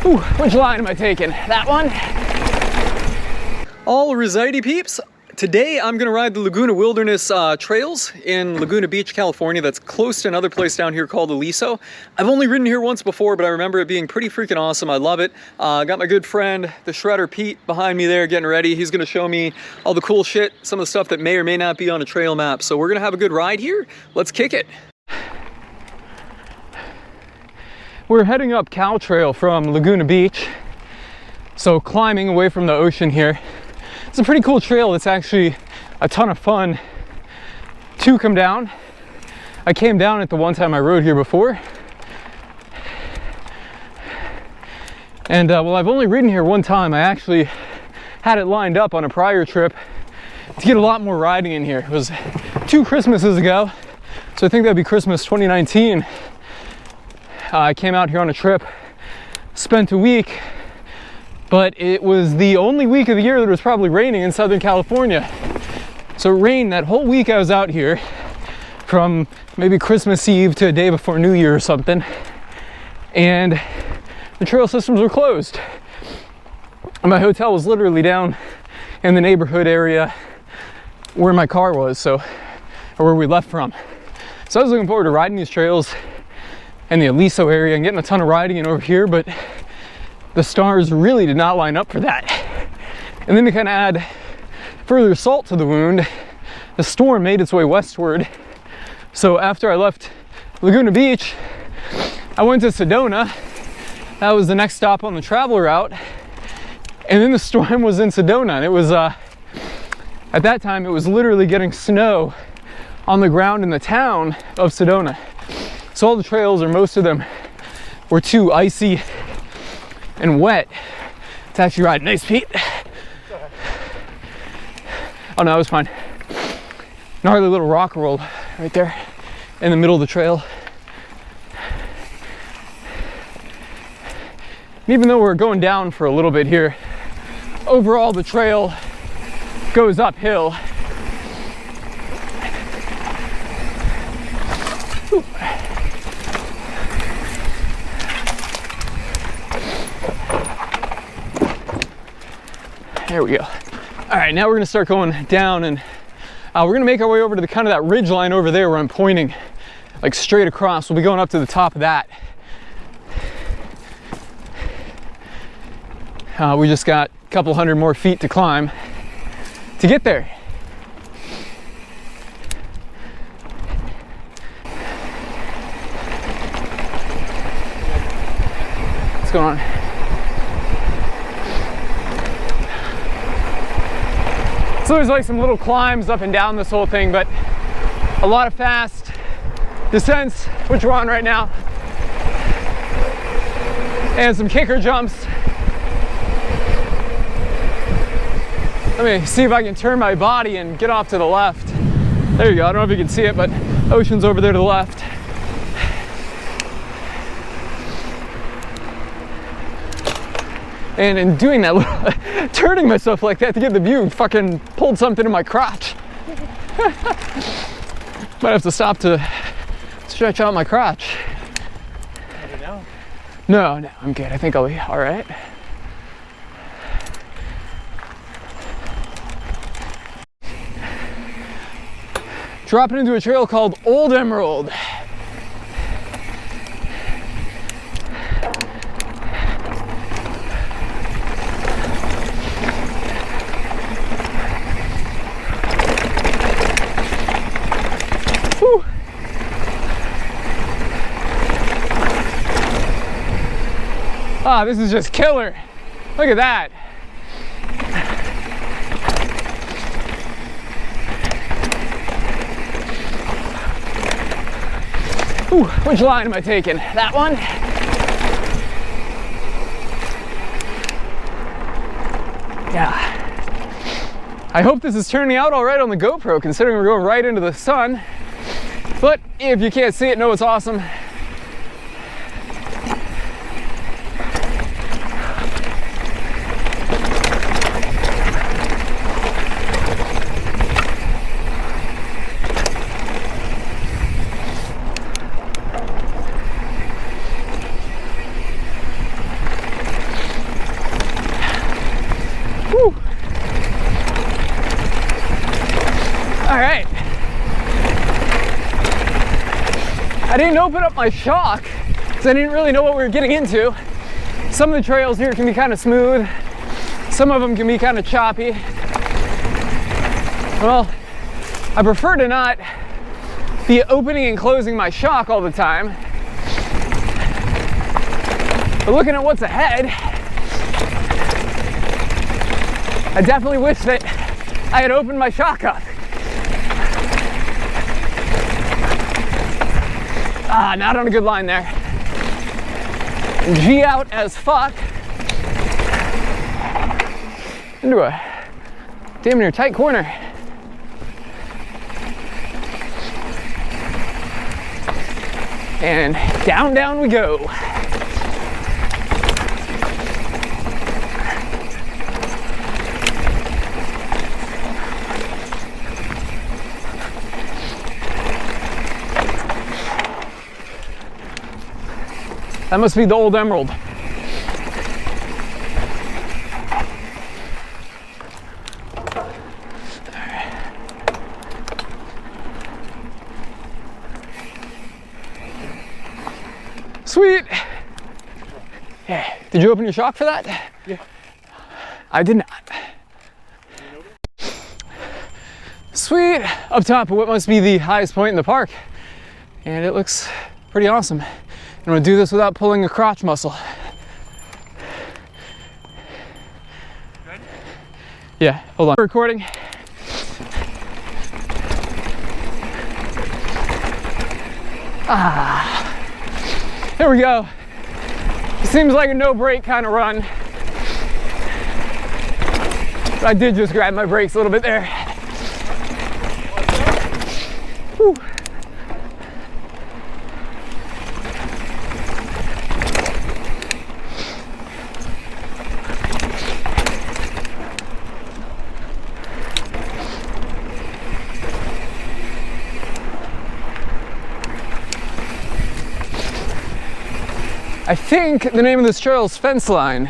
Ooh, which line am I taking? That one? All Residi peeps, today I'm gonna ride the Laguna Wilderness trails in Laguna Beach, California. That's close to another place down here called Aliso. I've only ridden here once before, but I remember it being pretty freaking awesome. I love it. Got my good friend, the Shredder Pete, behind me there getting ready. He's gonna show me all the cool shit, some of the stuff that may or may not be on a trail map. So we're gonna have a good ride here. Let's kick it. We're heading up Cow Trail from Laguna Beach. So climbing away from the ocean here. It's a pretty cool trail. It's actually a ton of fun to come down. I came down it the one time I rode here before. And well, I've only ridden here one time. I actually had it lined up on a prior trip to get a lot more riding in here. It was 2 Christmases ago. So I think that'd be Christmas 2019. I came out here on a trip, spent a week, but it was the only week of the year that it was probably raining in Southern California. So it rained that whole week I was out here, from maybe Christmas Eve to a day before New Year or something. And the trail systems were closed. And my hotel was literally down in the neighborhood area where my car was, or where we left from. So I was looking forward to riding these trails in the Aliso area and getting a ton of riding in over here, but the stars really did not line up for that. And then to kind of add further salt to the wound, the storm made its way westward. So after I left Laguna Beach, I went to Sedona. That was the next stop on the travel route. And then the storm was in Sedona. And it was, at that time, it was literally getting snow on the ground in the town of Sedona. So all the trails, or most of them, were too icy and wet to actually ride. Nice, Pete. Oh no, it was fine. Gnarly little rock roll right there in the middle of the trail. And even though we're going down for a little bit here, overall the trail goes uphill. Ooh. There we go. All right, now we're gonna start going down, and we're gonna make our way over to the kind of that ridge line over there where I'm pointing, like straight across. We'll be going up to the top of that. We just got a couple hundred more feet to climb to get there. What's going on? So there's like some little climbs up and down this whole thing, but a lot of fast descents, which we're on right now, and some kicker jumps. Let me see if I can turn my body and get off to the left. There you go. I don't know if you can see it, but ocean's over there to the left. And in doing that, turning myself like that to get the view, fucking pulled something in my crotch. Might have to stop to stretch out my crotch. No, I'm good. I think I'll be all right. Dropping into a trail called Old Emerald. Ah, this is just killer. Look at that. Ooh, which line am I taking? That one? Yeah. I hope this is turning out all right on the GoPro, considering we're going right into the sun. But if you can't see it, know it's awesome. I didn't open up my shock because I didn't really know what we were getting into. Some of the trails here can be kind of smooth. Some of them can be kind of choppy. Well, I prefer to not be opening and closing my shock all the time. But looking at what's ahead, I definitely wish that I had opened my shock up. Ah, not on a good line there. G out as fuck. Into a damn near tight corner. And down we go. That must be the old Emerald. Sweet. Yeah. Did you open your shock for that? Yeah. I did not. Sweet. Up top of what must be the highest point in the park. And it looks pretty awesome. I'm gonna do this without pulling a crotch muscle. Good? Yeah, hold on. Recording. Here we go. It seems like a no brake kind of run. But I did just grab my brakes a little bit there. Whew. I think the name of this trail is Fence Line.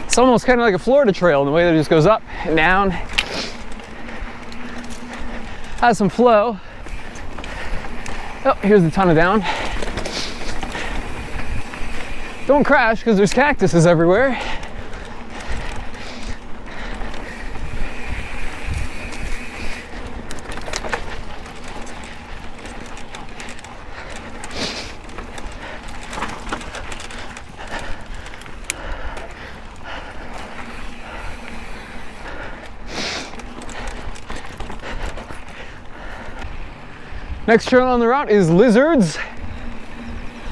It's almost kind of like a Florida trail in the way that it just goes up and down. Has some flow. Oh, here's the tunnel down. Don't crash because there's cactuses everywhere. Next trail on the route is Lizards.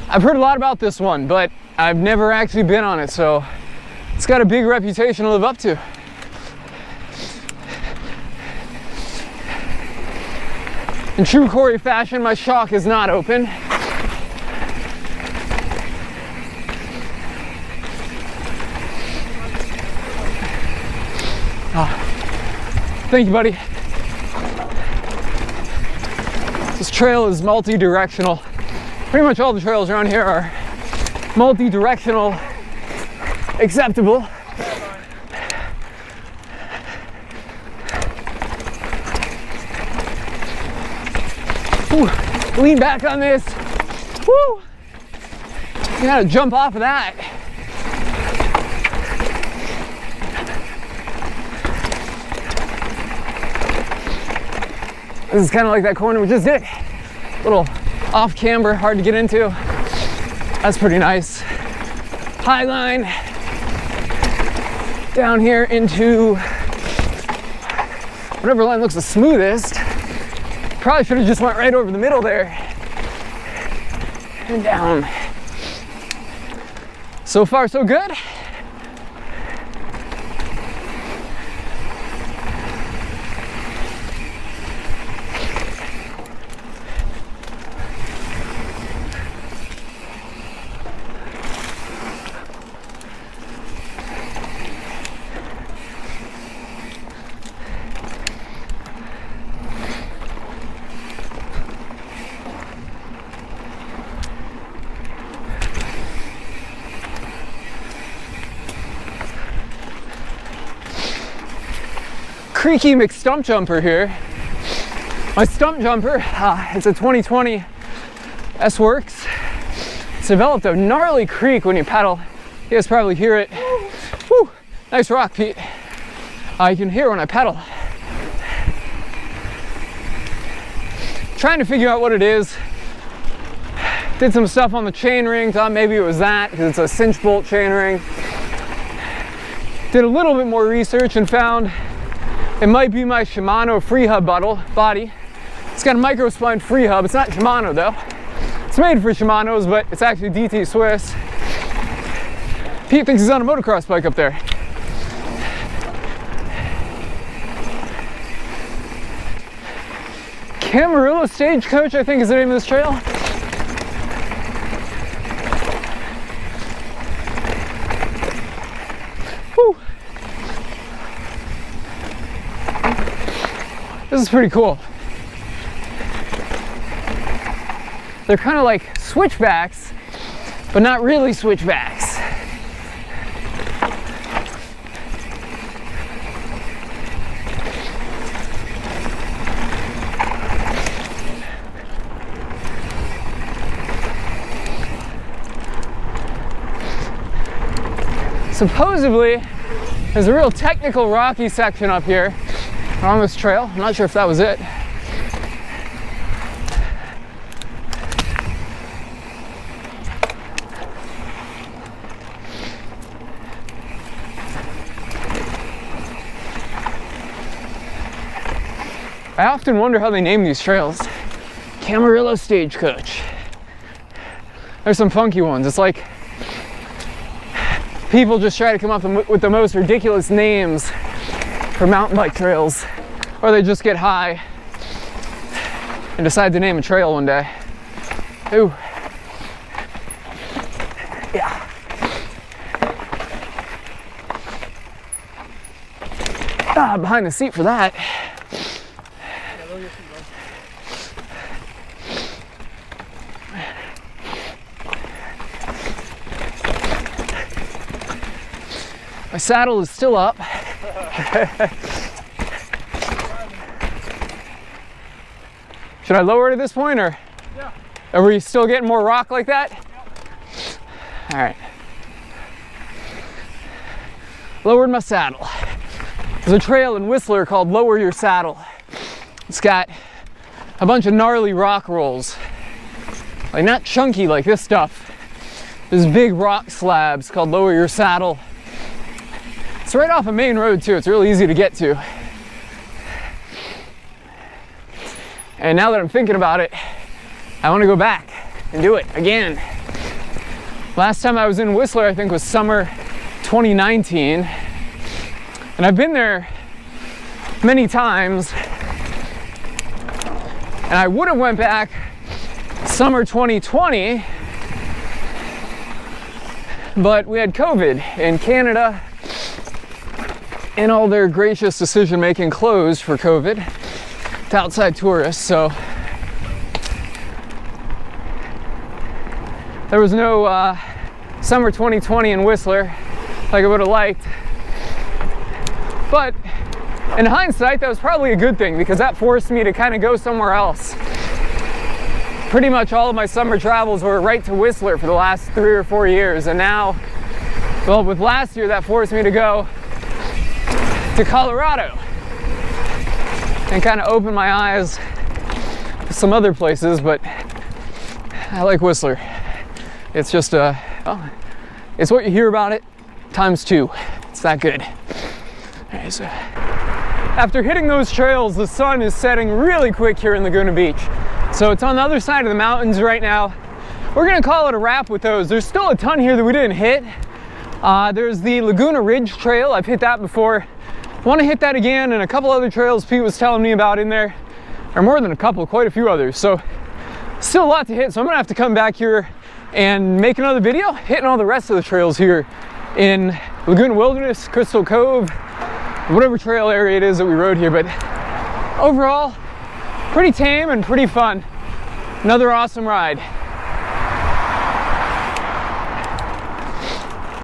I've heard a lot about this one, but I've never actually been on it, so it's got a big reputation to live up to. In true Corey fashion, my shock is not open. Thank you, buddy. This trail is multi-directional. Pretty much all the trails around here are multi-directional, acceptable. Ooh, lean back on this. Woo! You gotta jump off of that. This is kind of like that corner we just did. A little off camber, hard to get into. That's pretty nice. High line down here into whatever line looks the smoothest. Probably should have just went right over the middle there and down. So far, so good. creaky McStump jumper here. My stump jumper, it's a 2020 S-Works. It's developed a gnarly creak when you pedal. You guys probably hear it. Woo, nice rock, Pete. You can hear when I pedal. Trying to figure out what it is. Did some stuff on the chain ring, thought maybe it was that, because it's a cinch bolt chain ring. Did a little bit more research and found it might be my Shimano free hub body. It's got a micro spline free hub. It's not Shimano though. It's made for Shimanos, but it's actually DT Swiss. Pete thinks he's on a motocross bike up there. Camarillo Stagecoach, I think is the name of this trail. Whew. This is pretty cool. They're kind of like switchbacks, but not really switchbacks. Supposedly, there's a real technical rocky section up here on this trail. I'm not sure if that was it. I often wonder how they name these trails. Camarillo Stagecoach. There's some funky ones. It's like people just try to come up with the most ridiculous names for mountain bike trails, or they just get high and decide to name a trail one day. Ooh. Yeah. Behind the seat for that. My saddle is still up. Should I lower it at this point, or Yeah. are we still getting more rock like that? Yeah. All right. Lowered my saddle. There's a trail in Whistler called Lower Your Saddle. It's got a bunch of gnarly rock rolls. Like not chunky like this stuff. There's big rock slabs called Lower Your Saddle. It's right off a main road too. It's really easy to get to. And now that I'm thinking about it, I want to go back and do it again. Last time I was in Whistler, I think was summer 2019. And I've been there many times. And I would have went back summer 2020, but we had COVID in Canada. And all their gracious decision-making closed for COVID to outside tourists, so there was no summer 2020 in Whistler like I would have liked. But in hindsight, that was probably a good thing because that forced me to kind of go somewhere else. Pretty much all of my summer travels were right to Whistler for the last 3 or 4 years, and now, well, with last year, that forced me to go to Colorado and kind of open my eyes to some other places, but I like Whistler. It's just well, it's what you hear about it times 2. It's that good. All right, so after hitting those trails, the sun is setting really quick here in Laguna Beach. So it's on the other side of the mountains right now. We're gonna call it a wrap with those. There's still a ton here that we didn't hit. There's the Laguna Ridge Trail. I've hit that before. Want to hit that again, and a couple other trails Pete was telling me about in there, or more than a couple, quite a few others. So still a lot to hit, so I'm gonna have to come back here and make another video hitting all the rest of the trails here in Laguna Wilderness, Crystal Cove, whatever trail area it is that we rode here. But overall, pretty tame and pretty fun. Another awesome ride.